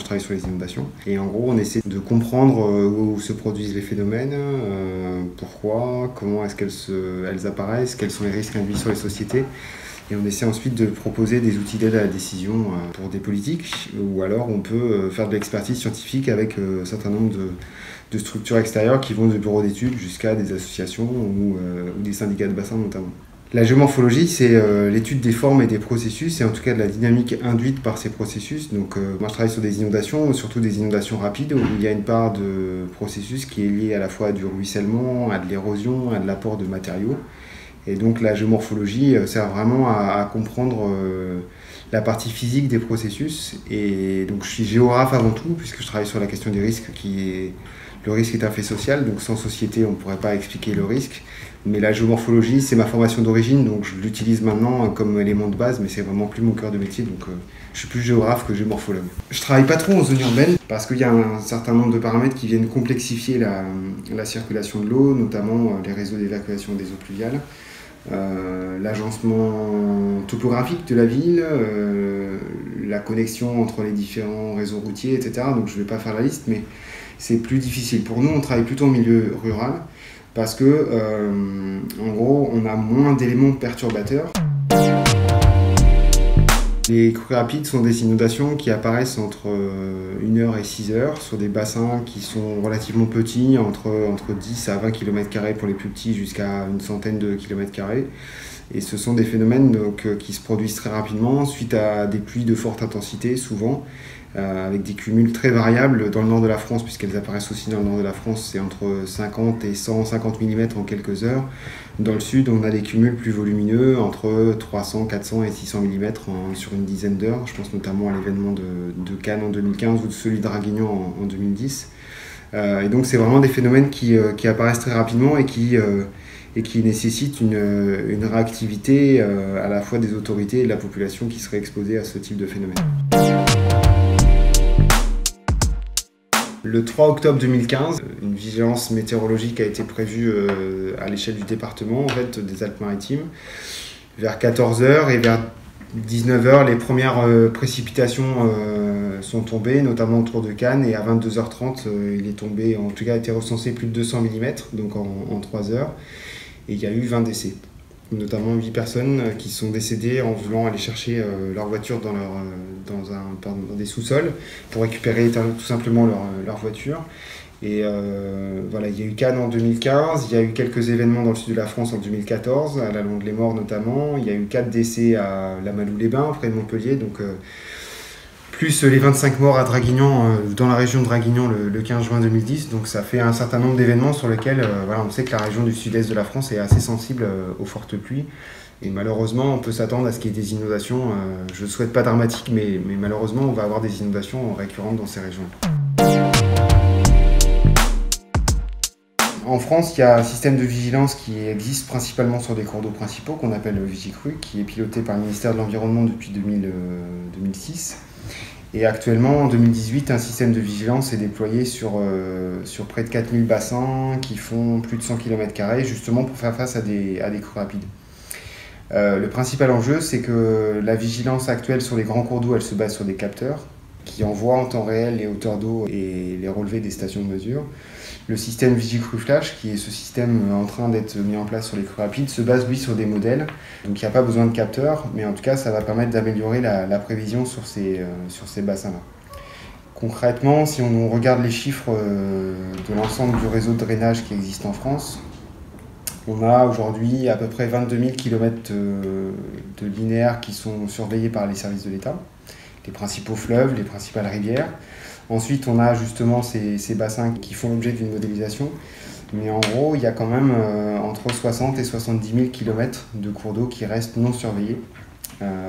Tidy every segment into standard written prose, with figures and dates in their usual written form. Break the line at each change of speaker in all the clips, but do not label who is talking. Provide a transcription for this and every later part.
travaille sur les inondations. Et en gros, on essaie de comprendre où se produisent les phénomènes, pourquoi, comment est-ce qu'elles apparaissent, quels sont les risques induits sur les sociétés. Et on essaie ensuite de proposer des outils d'aide à la décision pour des politiques, ou alors on peut faire de l'expertise scientifique avec un certain nombre de structures extérieures qui vont de bureaux d'études jusqu'à des associations ou des syndicats de bassin notamment. La géomorphologie, c'est l'étude des formes et des processus, et en tout cas de la dynamique induite par ces processus. Donc, moi, je travaille sur des inondations, surtout des inondations rapides, où il y a une part de processus qui est liée à la fois à du ruissellement, à de l'érosion, à de l'apport de matériaux. Et donc, la géomorphologie sert vraiment à comprendre la partie physique des processus. Et donc, je suis géographe avant tout, puisque je travaille sur la question des risques, le risque est un fait social, donc sans société, on ne pourrait pas expliquer le risque. Mais la géomorphologie, c'est ma formation d'origine, donc je l'utilise maintenant comme élément de base, mais c'est vraiment plus mon cœur de métier, donc je suis plus géographe que géomorphologue. Je travaille pas trop en zone urbaine, parce qu'il y a un certain nombre de paramètres qui viennent complexifier la circulation de l'eau, notamment les réseaux d'évacuation des eaux pluviales, l'agencement topographique de la ville, la connexion entre les différents réseaux routiers, etc. Donc je ne vais pas faire la liste, mais c'est plus difficile. Pour nous, on travaille plutôt en milieu rural, parce que, en gros, on a moins d'éléments perturbateurs. Les crues rapides sont des inondations qui apparaissent entre 1 heure et 6 heures sur des bassins qui sont relativement petits, entre 10 à 20 km² pour les plus petits, jusqu'à une centaine de km². Et ce sont des phénomènes qui se produisent très rapidement suite à des pluies de forte intensité, souvent, avec des cumuls très variables dans le nord de la France, puisqu'elles apparaissent aussi dans le nord de la France, c'est entre 50 et 150 mm en quelques heures. Dans le sud, on a des cumuls plus volumineux, entre 300, 400 et 600 mm sur une dizaine d'heures. Je pense notamment à l'événement de Cannes en 2015 ou de celui de Draguignan en 2010. Et donc c'est vraiment des phénomènes qui apparaissent très rapidement et qui nécessitent une réactivité à la fois des autorités et de la population qui serait exposée à ce type de phénomène. Le 3 octobre 2015, une vigilance météorologique a été prévue à l'échelle du département, en fait, des Alpes-Maritimes. Vers 14 h et vers 19 h, les premières précipitations sont tombées, notamment autour de Cannes, et à 22 h 30, il est tombé, en tout cas a été recensé plus de 200 mm, donc en 3 heures, et il y a eu 20 décès. Notamment 8 personnes qui sont décédées en voulant aller chercher leur voiture dans des sous-sols pour récupérer tout simplement leur voiture. Et voilà, il y a eu Cannes en 2015, il y a eu quelques événements dans le sud de la France en 2014, à la Londe-les-Morts notamment. Il y a eu 4 décès à la Malou-les-Bains, près de Montpellier, donc plus les 25 morts à Draguignan, dans la région de Draguignan le 15 juin 2010. Donc ça fait un certain nombre d'événements sur lesquels voilà, on sait que la région du sud-est de la France est assez sensible aux fortes pluies. Et malheureusement, on peut s'attendre à ce qu'il y ait des inondations, je ne souhaite pas dramatiques, mais malheureusement, on va avoir des inondations récurrentes dans ces régions. En France, il y a un système de vigilance qui existe principalement sur des cours d'eau principaux, qu'on appelle le Vigicru, qui est piloté par le ministère de l'Environnement depuis 2006. Et actuellement, en 2018, un système de vigilance est déployé sur près de 4000 bassins qui font plus de 100 km², justement pour faire face à des crues rapides. Le principal enjeu, c'est que la vigilance actuelle sur les grands cours d'eau, elle se base sur des capteurs qui envoient en temps réel les hauteurs d'eau et les relevés des stations de mesure. Le système Vigicru Flash, qui est ce système en train d'être mis en place sur les crues rapides, se base lui sur des modèles. Donc il n'y a pas besoin de capteurs, mais en tout cas ça va permettre d'améliorer la prévision sur ces bassins-là. Concrètement, si on regarde les chiffres de l'ensemble du réseau de drainage qui existe en France, on a aujourd'hui à peu près 22 000 km de linéaires qui sont surveillés par les services de l'État, les principaux fleuves, les principales rivières. Ensuite, on a justement ces bassins qui font l'objet d'une modélisation. Mais en gros, il y a quand même entre 60 et 70 000 km de cours d'eau qui restent non surveillés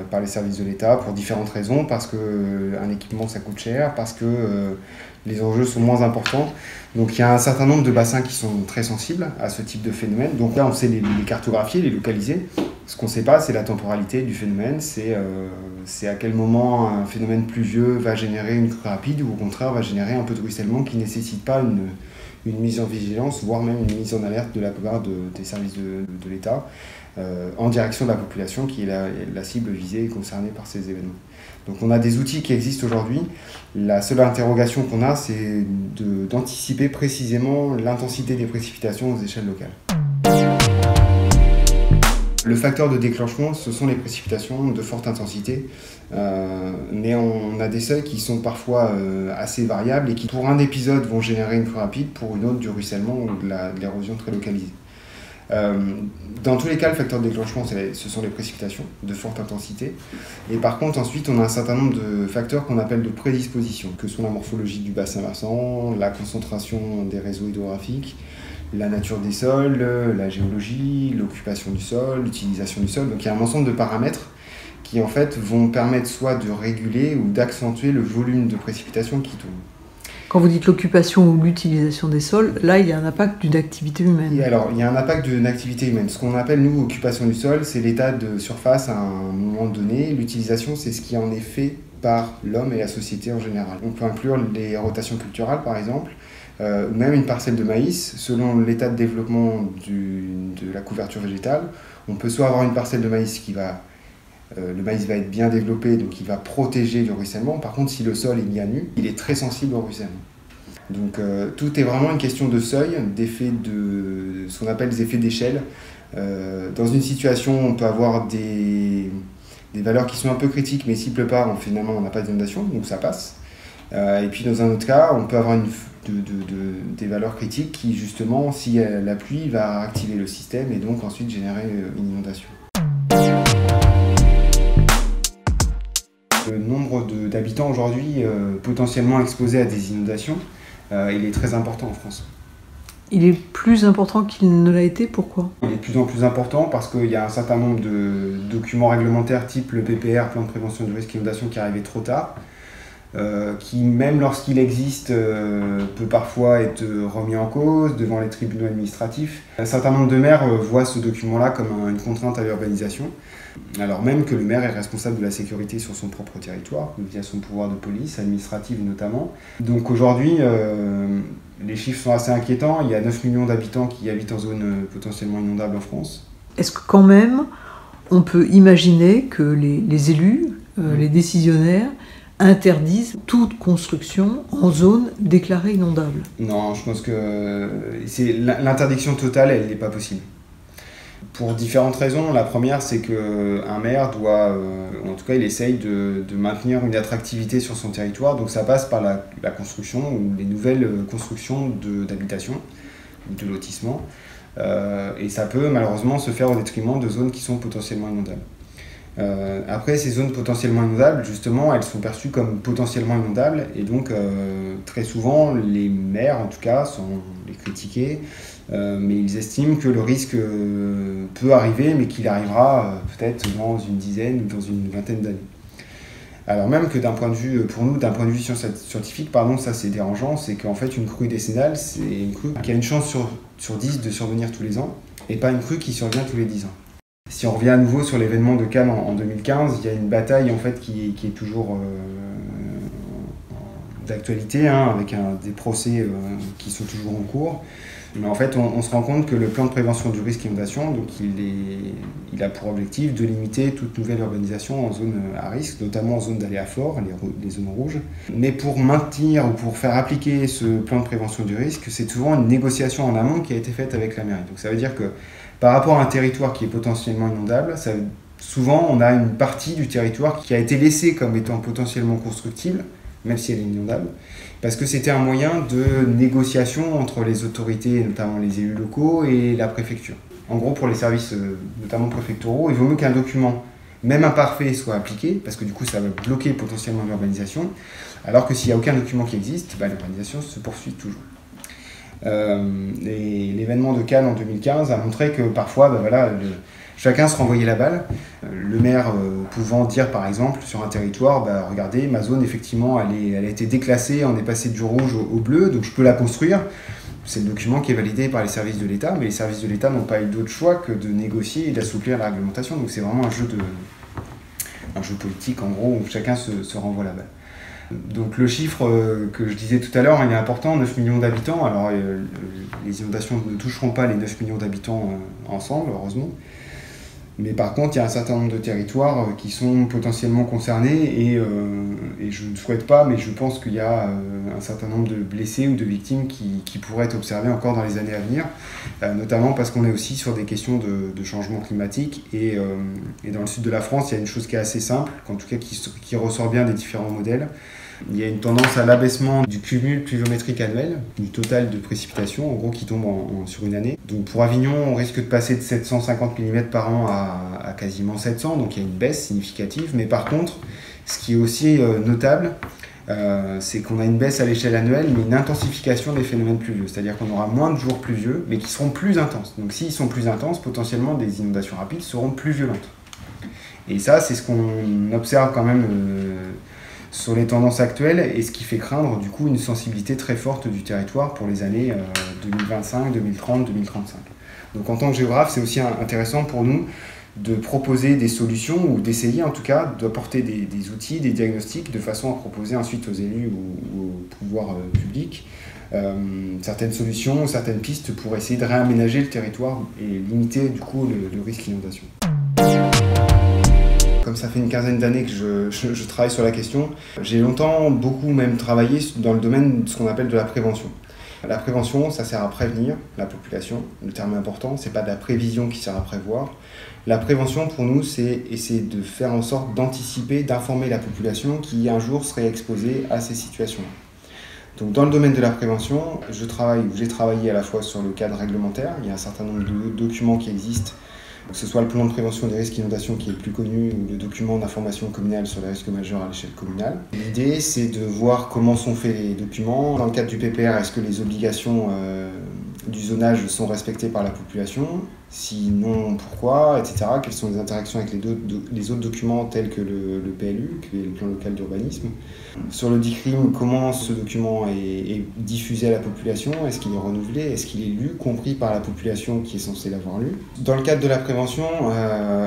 par les services de l'État pour différentes raisons, parce qu'un équipement ça coûte cher, parce que les enjeux sont moins importants. Donc il y a un certain nombre de bassins qui sont très sensibles à ce type de phénomène. Donc là on sait les cartographier, les localiser. Ce qu'on ne sait pas, c'est la temporalité du phénomène, c'est à quel moment un phénomène pluvieux va générer une crue rapide ou au contraire va générer un peu de ruissellement qui ne nécessite pas une mise en vigilance, voire même une mise en alerte de la part des services de l'État en direction de la population qui est la cible visée et concernée par ces événements. Donc on a des outils qui existent aujourd'hui. La seule interrogation qu'on a, c'est d'anticiper précisément l'intensité des précipitations aux échelles locales. Le facteur de déclenchement, ce sont les précipitations de forte intensité, mais on a des seuils qui sont parfois assez variables et qui, pour un épisode, vont générer une pluie rapide, pour une autre, du ruissellement ou de l'érosion très localisée. Dans tous les cas, le facteur de déclenchement, ce sont les précipitations de forte intensité. Et par contre, ensuite, on a un certain nombre de facteurs qu'on appelle de prédisposition, que sont la morphologie du bassin versant, la concentration des réseaux hydrographiques, la nature des sols, la géologie, l'occupation du sol, l'utilisation du sol. Donc il y a un ensemble de paramètres qui en fait vont permettre soit de réguler ou d'accentuer le volume de précipitations qui tombe.
Quand vous dites l'occupation ou l'utilisation des sols, là il y a un impact d'une activité humaine.
Et alors il y a un impact d'une activité humaine. Ce qu'on appelle nous occupation du sol, c'est l'état de surface à un moment donné. L'utilisation, c'est ce qui en est fait par l'homme et la société en général. On peut inclure les rotations culturales par exemple, ou même une parcelle de maïs. Selon l'état de développement de la couverture végétale, on peut soit avoir une parcelle de maïs qui va... le maïs va être bien développé, donc il va protéger du ruissellement. Par contre, si le sol est mis à nu, il est très sensible au ruissellement. Donc tout est vraiment une question de seuil, d'effet de ce qu'on appelle des effets d'échelle. Dans une situation, on peut avoir des valeurs qui sont un peu critiques, mais s'il ne pleut pas, finalement, on n'a pas d'inondation, donc ça passe. Et puis dans un autre cas, on peut avoir des valeurs critiques qui, justement, si la pluie va activer le système et donc ensuite générer une inondation. Le nombre d'habitants aujourd'hui potentiellement exposés à des inondations, il est très important en France.
Il est plus important qu'il ne l'a été, pourquoi ?
Il est de plus en plus important parce qu'il y a un certain nombre de documents réglementaires type le PPR, plan de prévention du risque d'inondation, qui est arrivé trop tard, qui même lorsqu'il existe peut parfois être remis en cause devant les tribunaux administratifs. Un certain nombre de maires voient ce document-là comme une contrainte à l'urbanisation, alors même que le maire est responsable de la sécurité sur son propre territoire, via son pouvoir de police, administrative notamment. Donc aujourd'hui, les chiffres sont assez inquiétants. Il y a 9 millions d'habitants qui habitent en zone potentiellement inondable en France.
Est-ce que quand même, on peut imaginer que les élus, les décisionnaires, interdisent toute construction en zone déclarée inondable?
Non, je pense que l'interdiction totale, elle n'est pas possible. Pour différentes raisons. La première, c'est qu'un maire doit, en tout cas, il essaye de maintenir une attractivité sur son territoire. Donc ça passe par la construction ou les nouvelles constructions d'habitations, de lotissements. Et ça peut malheureusement se faire au détriment de zones qui sont potentiellement inondables. Après, ces zones potentiellement inondables, justement, elles sont perçues comme potentiellement inondables. Et donc, très souvent, les maires, en tout cas, sont les critiqués. Mais ils estiment que le risque peut arriver, mais qu'il arrivera peut-être dans une dizaine ou dans une vingtaine d'années. Alors même que d'un point de vue, pour nous, d'un point de vue scientifique, ça c'est dérangeant, c'est qu'en fait une crue décennale, c'est une crue qui a une chance sur 10 de survenir tous les ans, et pas une crue qui survient tous les 10 ans. Si on revient à nouveau sur l'événement de Cannes en 2015, il y a une bataille en fait qui est toujours d'actualité, avec des procès qui sont toujours en cours. Mais en fait, on se rend compte que le plan de prévention du risque inondation, donc il a pour objectif de limiter toute nouvelle urbanisation en zone à risque, notamment en zone d'aléa fort, les zones rouges. Mais pour maintenir ou pour faire appliquer ce plan de prévention du risque, c'est souvent une négociation en amont qui a été faite avec la mairie. Donc ça veut dire que par rapport à un territoire qui est potentiellement inondable, souvent on a une partie du territoire qui a été laissée comme étant potentiellement constructible, même si elle est inondable, parce que c'était un moyen de négociation entre les autorités, notamment les élus locaux, et la préfecture. En gros, pour les services, notamment préfectoraux, il vaut mieux qu'un document, même imparfait, soit appliqué, parce que du coup, ça va bloquer potentiellement l'urbanisation, alors que s'il n'y a aucun document qui existe, l'urbanisation se poursuit toujours. L'événement de Cannes en 2015 a montré que parfois, chacun se renvoyait la balle. Le maire pouvant dire par exemple sur un territoire, regardez, ma zone effectivement elle a été déclassée, on est passé du rouge au bleu, donc je peux la construire. C'est le document qui est validé par les services de l'État, mais les services de l'État n'ont pas eu d'autre choix que de négocier et d'assouplir la réglementation. Donc c'est vraiment un jeu politique en gros où chacun se renvoie la balle. Donc le chiffre que je disais tout à l'heure, il est important, 9 millions d'habitants. Alors les inondations ne toucheront pas les 9 millions d'habitants ensemble, heureusement. Mais par contre, il y a un certain nombre de territoires qui sont potentiellement concernés et je ne souhaite pas, mais je pense qu'il y a un certain nombre de blessés ou de victimes qui pourraient être observés encore dans les années à venir, notamment parce qu'on est aussi sur des questions de changement climatique et dans le sud de la France, il y a une chose qui est assez simple, en tout cas qui ressort bien des différents modèles. Il y a une tendance à l'abaissement du cumul pluviométrique annuel, du total de précipitations, en gros, qui tombe sur une année. Donc pour Avignon, on risque de passer de 750 mm par an à quasiment 700, donc il y a une baisse significative. Mais par contre, ce qui est aussi notable, c'est qu'on a une baisse à l'échelle annuelle, mais une intensification des phénomènes pluvieux. C'est-à-dire qu'on aura moins de jours pluvieux, mais qui seront plus intenses. Donc s'ils sont plus intenses, potentiellement des inondations rapides seront plus violentes. Et ça, c'est ce qu'on observe quand même sur les tendances actuelles et ce qui fait craindre du coup une sensibilité très forte du territoire pour les années 2025, 2030, 2035. Donc en tant que géographe, c'est aussi intéressant pour nous de proposer des solutions ou d'essayer en tout cas d'apporter des outils, des diagnostics de façon à proposer ensuite aux élus ou au pouvoir public certaines solutions, certaines pistes pour essayer de réaménager le territoire et limiter du coup le risque d'inondation. Comme ça fait une quinzaine d'années que je travaille sur la question, j'ai longtemps, beaucoup même travaillé dans le domaine de ce qu'on appelle de la prévention. La prévention, ça sert à prévenir la population, le terme est important, c'est pas de la prévision qui sert à prévoir. La prévention pour nous, c'est essayer de faire en sorte d'anticiper, d'informer la population qui un jour serait exposée à ces situations-là. Donc dans le domaine de la prévention, j'ai travaillé à la fois sur le cadre réglementaire, il y a un certain nombre de documents qui existent, que ce soit le plan de prévention des risques d'inondation qui est le plus connu ou le document d'information communale sur les risques majeurs à l'échelle communale. L'idée, c'est de voir comment sont faits les documents. Dans le cadre du PPR, est-ce que les obligations du zonage sont respectées par la population? Sinon, pourquoi, etc. Quelles sont les interactions avec les autres documents tels que le PLU, qui est le plan local d'urbanisme. Sur le DICRIM, comment ce document est diffusé à la population? Est-ce qu'il est renouvelé? Est-ce qu'il est lu, compris par la population qui est censée l'avoir lu? Dans le cadre de la prévention,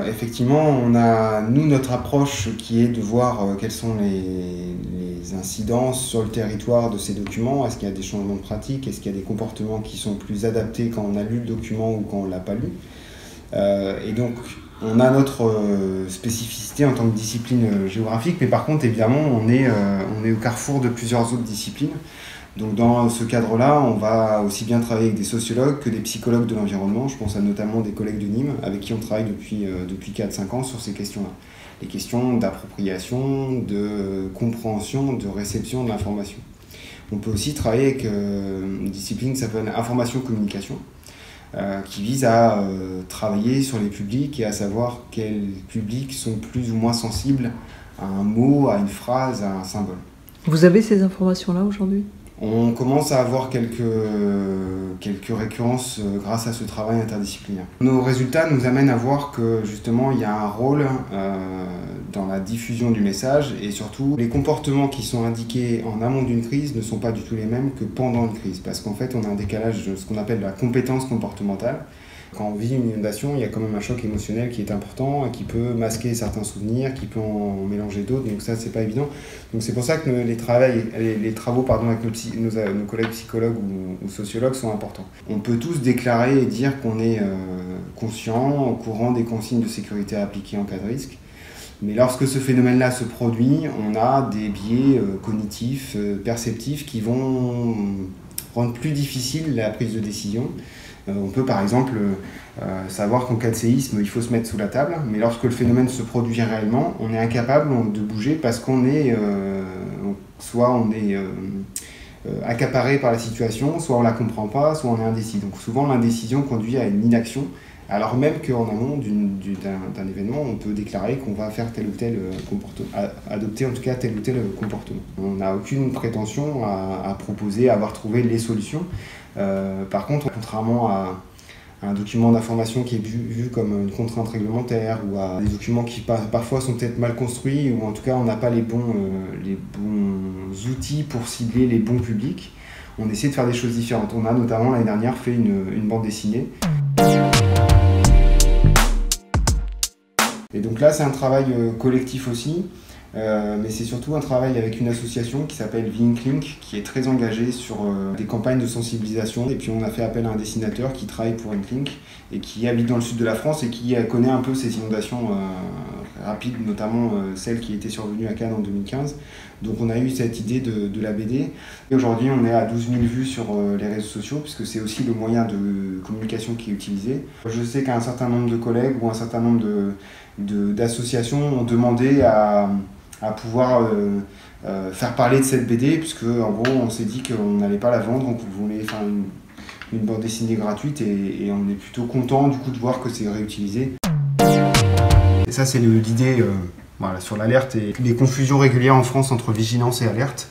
effectivement, on a, nous, notre approche qui est de voir quelles sont les incidences sur le territoire de ces documents. Est-ce qu'il y a des changements de pratique? Est-ce qu'il y a des comportements qui sont plus adaptés quand on a lu le document ou quand on ne l'a pas lu? Et donc, on a notre spécificité en tant que discipline géographique, mais par contre, évidemment, on est au carrefour de plusieurs autres disciplines. Donc, dans ce cadre-là, on va aussi bien travailler avec des sociologues que des psychologues de l'environnement. Je pense à notamment des collègues de Nîmes, avec qui on travaille depuis 4-5 ans sur ces questions-là. Les questions d'appropriation, de compréhension, de réception de l'information. On peut aussi travailler avec une discipline qui s'appelle information-communication, qui vise à travailler sur les publics et à savoir quels publics sont plus ou moins sensibles à un mot, à une phrase, à un symbole.
Vous avez ces informations-là aujourd'hui ?
On commence à avoir quelques récurrences grâce à ce travail interdisciplinaire. Nos résultats nous amènent à voir que justement il y a un rôle dans la diffusion du message et surtout les comportements qui sont indiqués en amont d'une crise ne sont pas du tout les mêmes que pendant une crise parce qu'en fait on a un décalage de ce qu'on appelle la compétence comportementale. Quand on vit une inondation, il y a quand même un choc émotionnel qui est important, qui peut masquer certains souvenirs, qui peut en mélanger d'autres, donc ça c'est pas évident. Donc c'est pour ça que les travaux avec nos collègues psychologues ou sociologues sont importants. On peut tous déclarer et dire qu'on est conscient, au courant des consignes de sécurité à appliquer en cas de risque. Mais lorsque ce phénomène-là se produit, on a des biais cognitifs, perceptifs qui vont rendre plus difficile la prise de décision. On peut par exemple savoir qu'en cas de séisme, il faut se mettre sous la table, mais lorsque le phénomène se produit réellement, on est incapable de bouger parce qu'on est soit on est accaparé par la situation, soit on ne la comprend pas, soit on est indécis. Donc souvent l'indécision conduit à une inaction, alors même qu'en amont d'un événement, on peut déclarer qu'on va faire tel ou tel comportement, adopter en tout cas tel ou tel comportement. On n'a aucune prétention à proposer, à avoir trouvé les solutions. Par contre, contrairement à un document d'information qui est vu comme une contrainte réglementaire ou à des documents qui parfois sont peut-être mal construits ou en tout cas on n'a pas les bons outils pour cibler les bons publics, on essaie de faire des choses différentes. On a notamment l'année dernière fait une bande dessinée. Et donc là c'est un travail collectif aussi. mais c'est surtout un travail avec une association qui s'appelle Vinklink, qui est très engagée sur des campagnes de sensibilisation. Et puis on a fait appel à un dessinateur qui travaille pour Vinklink et qui habite dans le sud de la France et qui connaît un peu ces inondations rapides, notamment celle qui était survenue à Cannes en 2015. Donc on a eu cette idée de la BD. Et aujourd'hui on est à 12 000 vues sur les réseaux sociaux, puisque c'est aussi le moyen de communication qui est utilisé. Je sais qu'un certain nombre de collègues ou un certain nombre d'associations ont demandé à pouvoir faire parler de cette BD, puisque en gros on s'est dit qu'on n'allait pas la vendre, donc on voulait faire une bande dessinée gratuite et on est plutôt content du coup de voir que c'est réutilisé. Et ça c'est l'idée voilà, sur l'alerte et les confusions régulières en France entre vigilance et alerte.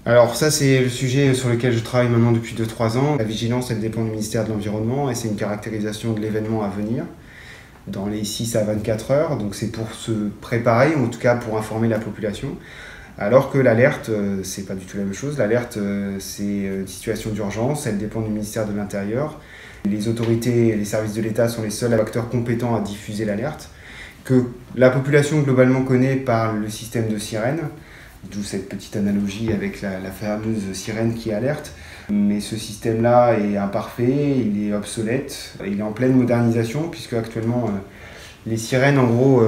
Alors ça c'est le sujet sur lequel je travaille maintenant depuis 2-3 ans. La vigilance elle dépend du ministère de l'Environnement et c'est une caractérisation de l'événement à venir dans les 6 à 24 heures, donc c'est pour se préparer, ou en tout cas pour informer la population. Alors que l'alerte, c'est pas du tout la même chose. L'alerte, c'est une situation d'urgence, elle dépend du ministère de l'Intérieur. Les autorités et les services de l'État sont les seuls acteurs compétents à diffuser l'alerte, que la population globalement connaît par le système de sirène, d'où cette petite analogie avec la fameuse sirène qui alerte. Mais ce système-là est imparfait, il est obsolète, il est en pleine modernisation, puisque actuellement les sirènes en gros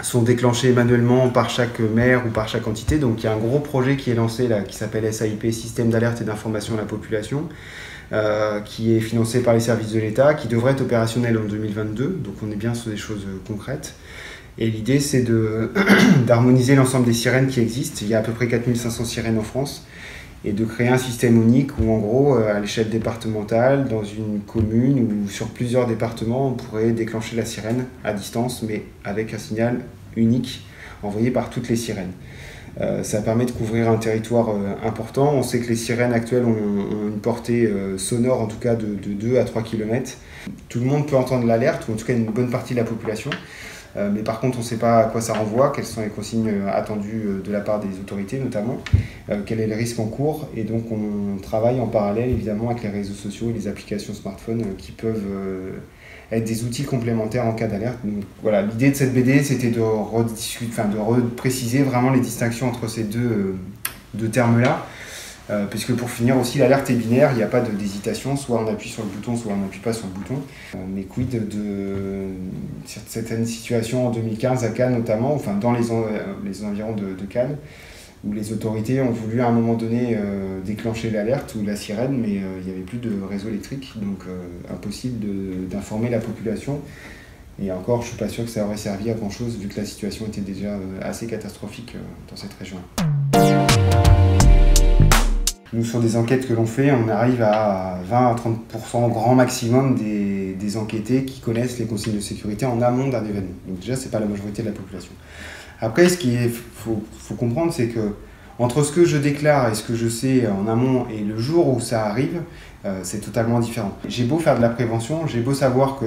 sont déclenchées manuellement par chaque maire ou par chaque entité. Donc il y a un gros projet qui est lancé là, qui s'appelle SAIP, Système d'alerte et d'information à la population, qui est financé par les services de l'État, qui devrait être opérationnel en 2022, donc on est bien sur des choses concrètes. Et l'idée c'est d'harmoniser l'ensemble des sirènes qui existent. Il y a à peu près 4500 sirènes en France, et de créer un système unique où en gros, à l'échelle départementale, dans une commune ou sur plusieurs départements, on pourrait déclencher la sirène à distance, mais avec un signal unique envoyé par toutes les sirènes. Ça permet de couvrir un territoire important. On sait que les sirènes actuelles ont une portée sonore, en tout cas de 2 à 3 km. Tout le monde peut entendre l'alerte, ou en tout cas une bonne partie de la population. Mais par contre, on ne sait pas à quoi ça renvoie, quelles sont les consignes attendues de la part des autorités notamment, quel est le risque en cours. Et donc on travaille en parallèle évidemment avec les réseaux sociaux et les applications smartphones qui peuvent être des outils complémentaires en cas d'alerte. Donc voilà, l'idée de cette BD c'était de repréciser vraiment les distinctions entre ces deux termes-là. Puisque pour finir aussi, l'alerte est binaire, il n'y a pas d'hésitation, soit on appuie sur le bouton, soit on n'appuie pas sur le bouton. Mais quid de certaines situations en 2015 à Cannes notamment, enfin dans les environs de Cannes, où les autorités ont voulu à un moment donné déclencher l'alerte ou la sirène, mais il n'y avait plus de réseau électrique, donc impossible d'informer la population. Et encore, je ne suis pas sûr que ça aurait servi à grand chose, vu que la situation était déjà assez catastrophique dans cette région. Nous, sur des enquêtes que l'on fait, on arrive à 20 à 30% grand maximum des enquêtés qui connaissent les consignes de sécurité en amont d'un événement. Donc déjà, ce n'est pas la majorité de la population. Après, ce qu'il faut comprendre, c'est que entre ce que je déclare et ce que je sais en amont et le jour où ça arrive, c'est totalement différent. J'ai beau faire de la prévention, j'ai beau savoir que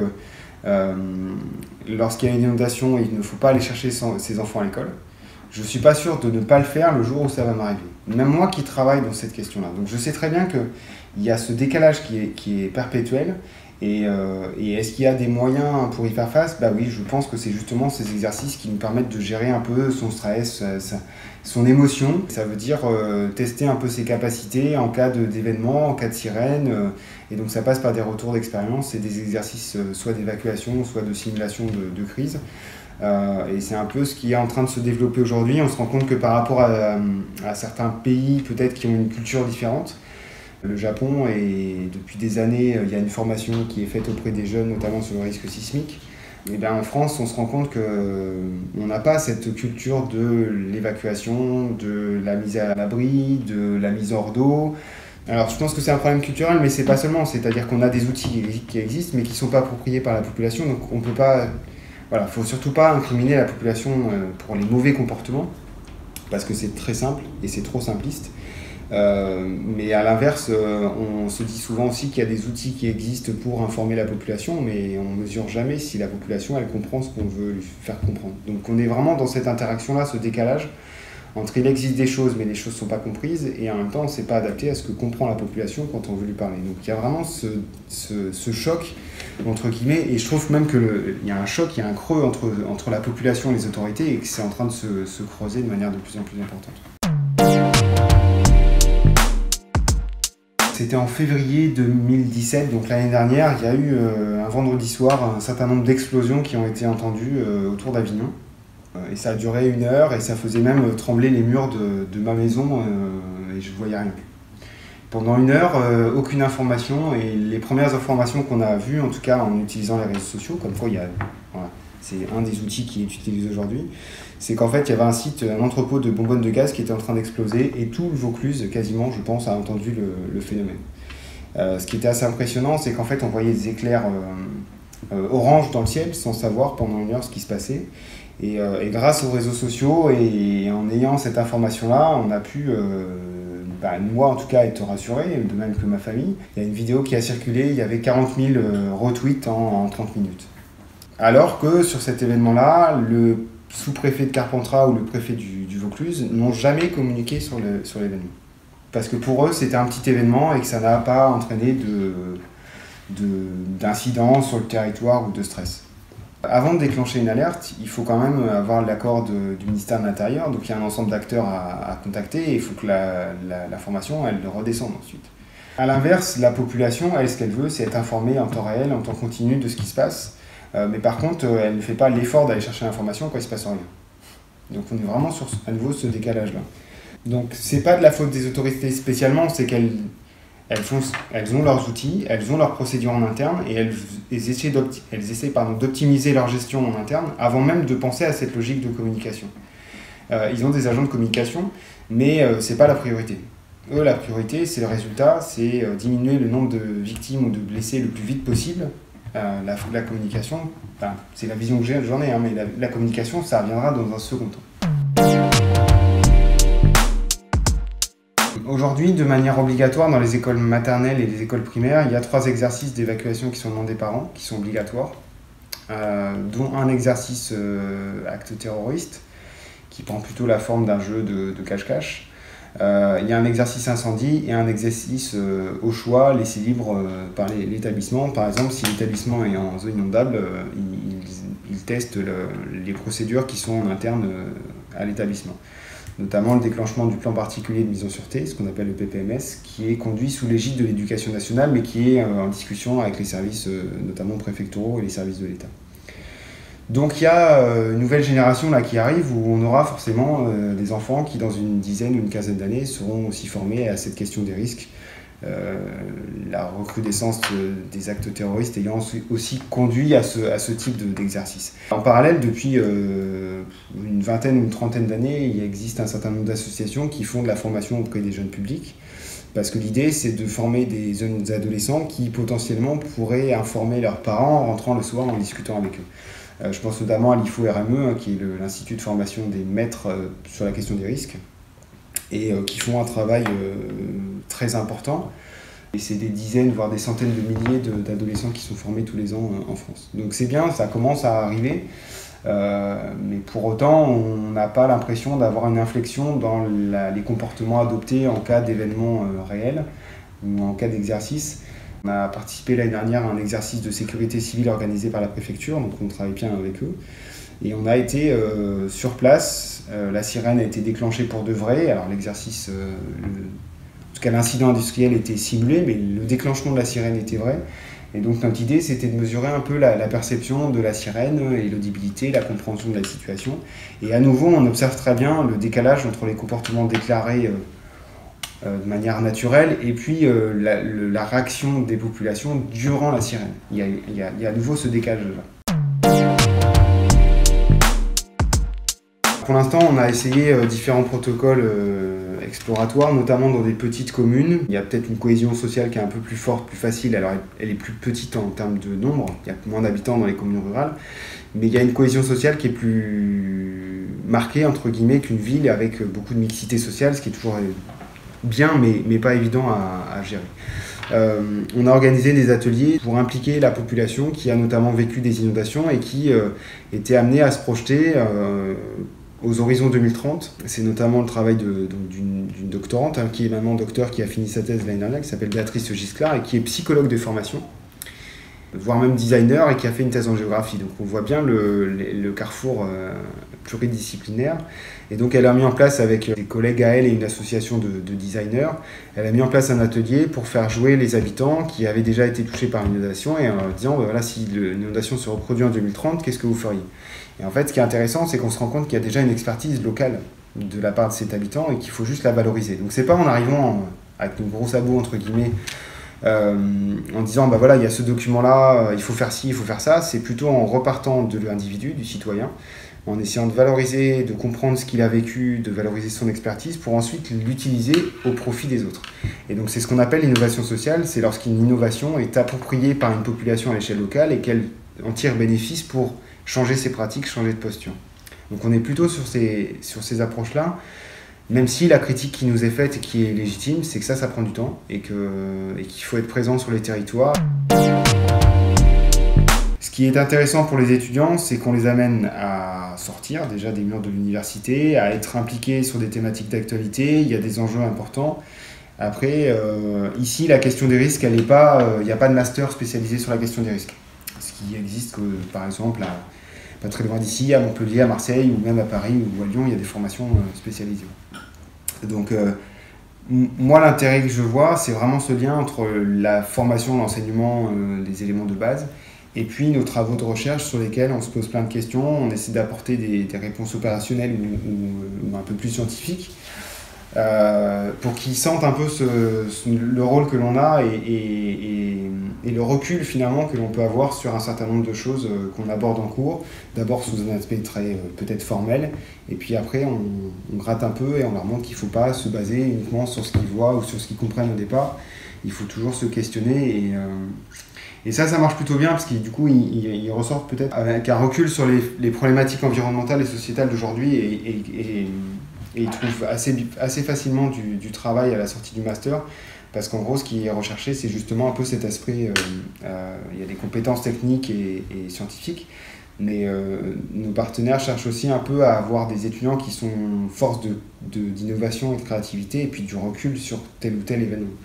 lorsqu'il y a une inondation, il ne faut pas aller chercher ses enfants à l'école. Je ne suis pas sûr de ne pas le faire le jour où ça va m'arriver. Même moi qui travaille dans cette question-là. Donc je sais très bien qu'il y a ce décalage qui est perpétuel. Et est-ce qu'il y a des moyens pour y faire face? Bah oui, je pense que c'est justement ces exercices qui nous permettent de gérer un peu son stress, son émotion. Ça veut dire tester un peu ses capacités en cas d'événement, en cas de sirène. Et donc ça passe par des retours d'expérience et des exercices soit d'évacuation, soit de simulation de crise. Et c'est un peu ce qui est en train de se développer aujourd'hui. On se rend compte que par rapport à certains pays peut-être qui ont une culture différente, le Japon, et depuis des années, il y a une formation qui est faite auprès des jeunes, notamment sur le risque sismique. Et bien en France, on se rend compte qu'on n'a pas cette culture de l'évacuation, de la mise à l'abri, de la mise hors d'eau. Alors je pense que c'est un problème culturel, mais c'est pas seulement. C'est-à-dire qu'on a des outils qui existent, mais qui ne sont pas appropriés par la population, donc on peut pas... Voilà, il ne faut surtout pas incriminer la population pour les mauvais comportements, parce que c'est très simple et c'est trop simpliste. Mais à l'inverse, on se dit souvent aussi qu'il y a des outils qui existent pour informer la population, mais on ne mesure jamais si la population elle comprend ce qu'on veut lui faire comprendre. Donc on est vraiment dans cette interaction-là, ce décalage, entre il existe des choses mais les choses ne sont pas comprises et en même temps on ne s'est pas adapté à ce que comprend la population quand on veut lui parler. Donc il y a vraiment ce choc entre guillemets, et je trouve même qu'il y a un choc, il y a un creux entre la population et les autorités et que c'est en train de se creuser de manière de plus en plus importante. C'était en février 2017, donc l'année dernière, il y a eu un vendredi soir un certain nombre d'explosions qui ont été entendues autour d'Avignon. Et ça a duré 1 heure et ça faisait même trembler les murs de ma maison et je ne voyais rien. Pendant 1 heure, aucune information, et les premières informations qu'on a vues, en tout cas en utilisant les réseaux sociaux, comme quoi voilà, c'est un des outils qui est utilisé aujourd'hui, c'est qu'en fait il y avait un entrepôt de bonbonnes de gaz qui était en train d'exploser et tout le Vaucluse, quasiment, je pense, a entendu le phénomène. Ce qui était assez impressionnant, c'est qu'en fait on voyait des éclairs orange dans le ciel sans savoir pendant 1 heure ce qui se passait. Et grâce aux réseaux sociaux et en ayant cette information-là, on a pu, moi en tout cas, être rassuré, de même que ma famille. Il y a une vidéo qui a circulé, il y avait 40 000 retweets en 30 minutes. Alors que sur cet événement-là, le sous-préfet de Carpentras ou le préfet du Vaucluse n'ont jamais communiqué sur l'événement. Parce que pour eux, c'était un petit événement et que ça n'a pas entraîné d'incidents sur le territoire ou de stress. Avant de déclencher une alerte, il faut quand même avoir l'accord du ministère de l'Intérieur, donc il y a un ensemble d'acteurs à contacter et il faut que l'information elle redescende ensuite. A l'inverse, la population, elle, ce qu'elle veut, c'est être informée en temps réel, en temps continu de ce qui se passe, mais par contre, elle ne fait pas l'effort d'aller chercher l'information quand il ne se passe rien. Donc on est vraiment sur à nouveau ce décalage-là. Donc c'est pas de la faute des autorités spécialement, c'est qu'elles ont leurs outils, elles ont leurs procédures en interne et elles essaient d'optimiser leur gestion en interne avant même de penser à cette logique de communication. Ils ont des agents de communication, mais ce n'est pas la priorité. Eux, la priorité, c'est le résultat, c'est diminuer le nombre de victimes ou de blessés le plus vite possible. La communication, c'est la vision que j'en ai, mais la communication, ça reviendra dans un second temps. Aujourd'hui, de manière obligatoire, dans les écoles maternelles et les écoles primaires, il y a 3 exercices d'évacuation qui sont demandés par an, qui sont obligatoires, dont un exercice acte terroriste, qui prend plutôt la forme d'un jeu de cache-cache. Il y a un exercice incendie et un exercice au choix, laissé libre par l'établissement. Par exemple, si l'établissement est en zone inondable, il teste les procédures qui sont en interne à l'établissement. Notamment le déclenchement du plan particulier de mise en sûreté, ce qu'on appelle le PPMS, qui est conduit sous l'égide de l'Éducation nationale, mais qui est en discussion avec les services, notamment préfectoraux et les services de l'État. Donc il y a une nouvelle génération là, qui arrive, où on aura forcément des enfants qui, dans une dizaine ou une quinzaine d'années, seront aussi formés à cette question des risques. La recrudescence des actes terroristes ayant aussi conduit à ce type d'exercice. En parallèle, depuis une vingtaine ou une trentaine d'années, il existe un certain nombre d'associations qui font de la formation auprès des jeunes publics, parce que l'idée c'est de former des jeunes adolescents qui potentiellement pourraient informer leurs parents en rentrant le soir en discutant avec eux. Je pense notamment à l'IFO-RME, qui est l'Institut de formation des maîtres sur la question des risques, et qui font un travail très important. Et c'est des dizaines, voire des centaines de milliers d'adolescents qui sont formés tous les ans en France. Donc c'est bien, ça commence à arriver, mais pour autant, on n'a pas l'impression d'avoir une inflexion dans les comportements adoptés en cas d'événements réels ou en cas d'exercice. On a participé l'année dernière à un exercice de sécurité civile organisé par la préfecture, donc on travaille bien avec eux. Et on a été sur place, la sirène a été déclenchée pour de vrai. Alors l'exercice, en tout cas l'incident industriel était simulé, mais le déclenchement de la sirène était vrai. Et donc notre idée, c'était de mesurer un peu la perception de la sirène et l'audibilité, la compréhension de la situation. Et à nouveau, on observe très bien le décalage entre les comportements déclarés de manière naturelle et puis la réaction des populations durant la sirène. Il y a à nouveau ce décalage-là. Pour l'instant, on a essayé différents protocoles exploratoires, notamment dans des petites communes. Il y a peut-être une cohésion sociale qui est un peu plus forte, plus facile. Alors, elle est plus petite en termes de nombre. Il y a moins d'habitants dans les communes rurales. Mais il y a une cohésion sociale qui est plus marquée, entre guillemets, qu'une ville avec beaucoup de mixité sociale, ce qui est toujours bien, mais pas évident à gérer. On a organisé des ateliers pour impliquer la population qui a notamment vécu des inondations et qui était amenée à se projeter aux horizons 2030. C'est notamment le travail d'une doctorante, qui est maintenant docteur, qui a fini sa thèse l'année dernière, qui s'appelle Béatrice Gisclard et qui est psychologue de formation, voire même designer, et qui a fait une thèse en géographie. Donc on voit bien le carrefour pluridisciplinaire. Et donc elle a mis en place, avec des collègues à elle et une association de designers, elle a mis en place un atelier pour faire jouer les habitants qui avaient déjà été touchés par l'inondation, et en disant, voilà, si l'inondation se reproduit en 2030, qu'est-ce que vous feriez? Et en fait, ce qui est intéressant, c'est qu'on se rend compte qu'il y a déjà une expertise locale de la part de cet habitant et qu'il faut juste la valoriser. Donc c'est pas en arrivant avec nos gros sabots, entre guillemets, en disant voilà, il y a ce document-là, il faut faire ci, il faut faire ça. C'est plutôt en repartant de l'individu, du citoyen, en essayant de valoriser, de comprendre ce qu'il a vécu, de valoriser son expertise pour ensuite l'utiliser au profit des autres. Et donc c'est ce qu'on appelle l'innovation sociale, c'est lorsqu'une innovation est appropriée par une population à l'échelle locale et qu'elle en tire bénéfice pour changer ses pratiques, changer de posture. Donc on est plutôt sur ces approches-là. Même si la critique qui nous est faite et qui est légitime, c'est que ça prend du temps et qu'il faut être présent sur les territoires. Ce qui est intéressant pour les étudiants, c'est qu'on les amène à sortir déjà des murs de l'université, à être impliqués sur des thématiques d'actualité. Il y a des enjeux importants. Après, ici, la question des risques, il n'y a pas de master spécialisé sur la question des risques. Ce qui existe, par exemple, pas très loin d'ici, à Montpellier, à Marseille, ou même à Paris ou à Lyon, il y a des formations spécialisées. Donc, moi, l'intérêt que je vois, c'est vraiment ce lien entre la formation, l'enseignement, les éléments de base, et puis nos travaux de recherche sur lesquels on se pose plein de questions, on essaie d'apporter des réponses opérationnelles ou un peu plus scientifiques, pour qu'ils sentent un peu le rôle que l'on a et le recul finalement que l'on peut avoir sur un certain nombre de choses qu'on aborde en cours, d'abord sous un aspect très peut-être formel, et puis après on gratte un peu et on leur montre qu'il ne faut pas se baser uniquement sur ce qu'ils voient ou sur ce qu'ils comprennent au départ. Il faut toujours se questionner et ça marche plutôt bien parce que du coup ils ressortent peut-être avec un recul sur les problématiques environnementales et sociétales d'aujourd'hui et ils trouvent assez facilement du travail à la sortie du master. Parce qu'en gros, ce qui est recherché, c'est justement un peu cet esprit. Il y a des compétences techniques et scientifiques, mais nos partenaires cherchent aussi un peu à avoir des étudiants qui sont force d'innovation et de créativité, et puis du recul sur tel ou tel événement.